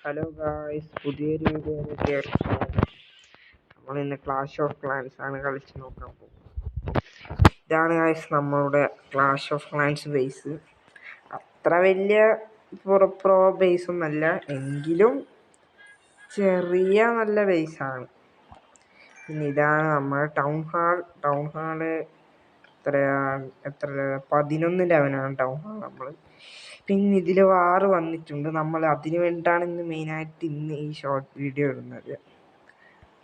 Hello guys, പുതിയൊരു വീഡിയോയിലേക്ക് നമ്മൾ ഇന്ന് ക്ലാഷ് ഓഫ് ക്ലാൻസ് ആണ് കളിച്ച് നോക്കാൻ പോകുന്നത്. ഇതാണ് ഗായ്സ് നമ്മളുടെ ക്ലാഷ് ഓഫ് ക്ലാൻസ് ബേസ്. അത്ര വലിയ പ്രോ ബേസ് ഒന്നല്ല, എങ്കിലും ചെറിയ നല്ല ബേസാണ്. പിന്നെ ഇതാണ് നമ്മുടെ ടൗൺ ഹാള് എത്ര 11 ലെവലാണ് ടൗൺ ഹാൾ. നമ്മൾ പിന്നെ ഇതിൽ വാറ് വന്നിട്ടുണ്ട്. നമ്മൾ അതിന് വേണ്ടിയിട്ടാണ് മെയിനായിട്ട് ഇന്ന് ഈ ഷോർട്ട് വീഡിയോ ഇടുന്നത്.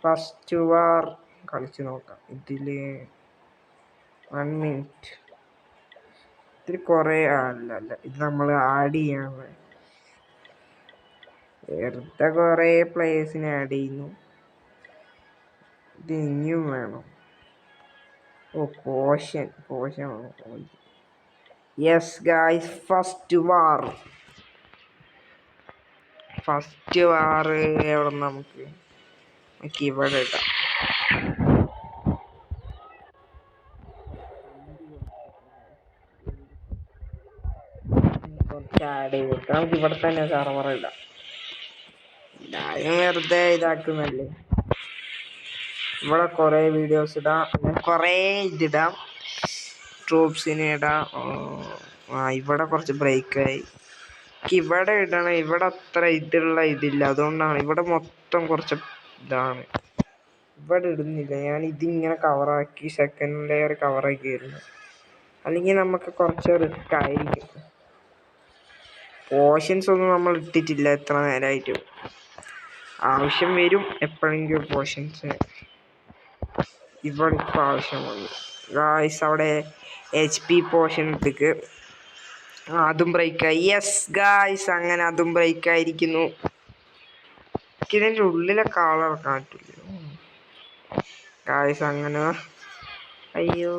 ഫസ്റ്റ് വാർ കളിച്ച് നോക്കാം. ഇതിൽ 1 മിനിറ്റ് ഇതിൽ കുറേ അല്ല ഇത് നമ്മൾ ആഡ് ചെയ്യാണ്. വെറുതെ കുറേ പ്ലേയേഴ്സിനെ ആഡ് ചെയ്യുന്നു. ഇത് ഇനിയും വേണം. Portion yes guys, first war എവിടെ നമുക്ക് ഇവിടെ ഇടാം. കുറച്ച് ആഡ് ചെയ്ത് കൊടുക്കാം. നമുക്ക് ഇവിടെ തന്നെ സർവർ ഇടാം. എല്ലാവരും വെറുതെ ഇതാക്കുന്നല്ലേ. ഇവിടെ കുറേ വീഡിയോസ് ഇടാം, കുറേ ഇതിടാം, ട്രൂപ്സിനെ ഇടാം. ഇവിടെ കുറച്ച് ബ്രേക്കായി. ഇവിടെ ഇടണം. ഇവിടെ അത്ര ഇതില്ല, അതുകൊണ്ടാണ് ഇവിടെ മൊത്തം കുറച്ച് ഇതാണ്. ഇവിടെ ഇടുന്നില്ല. ഞാൻ ഇതിങ്ങനെ കവറാക്കി സെക്കൻഡ് ലെയർ കവറാക്കി വരുന്നു. അല്ലെങ്കിൽ നമുക്ക് കുറച്ച് റിസ്ക് ആയിരിക്കും. പോർഷൻസ് ഒന്നും നമ്മൾ ഇട്ടിട്ടില്ല എത്ര നേരമായിട്ടും. ആവശ്യം വരും എപ്പോഴെങ്കിലും പോർഷൻസ്. ഇവിടെ ഇപ്പോൾ ആവശ്യം വന്നു ഗായ്സ്. അവിടെ HP പോർഷൻ ഇട്ടിക്ക് അതും ബ്രേക്കായി. യെസ് ഗായ്സ്, അങ്ങനെ അതും ബ്രേക്കായിരിക്കുന്നു. ഇതിൻ്റെ ഉള്ളിലെ കളർ കാണില്ല ഗായ്സ്. അങ്ങനെ അയ്യോ,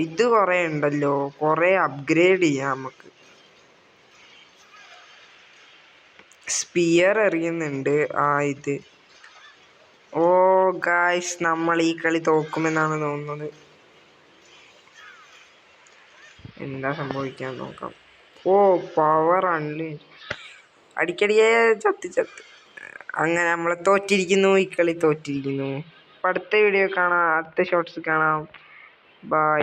ഇത് കുറേ ഉണ്ടല്ലോ, കുറേ അപ്ഗ്രേഡ് ചെയ്യാം നമുക്ക്. സ്പിയർ എറിയുന്നുണ്ട്. ഇത് ഗായ്സ്, നമ്മൾ ഈ കളി തോക്കുമെന്നാണ് തോന്നുന്നത്. എന്താ സംഭവിക്കാൻ നോക്കാം. പവർ അടിക്കടിയേ ചത്ത് അങ്ങനെ നമ്മൾ തോറ്റിരിക്കുന്നു. ഈ കളി തോറ്റിരിക്കുന്നു. അടുത്ത വീഡിയോ കാണാം, അടുത്ത ഷോർട്സ് കാണാം. ബൈ.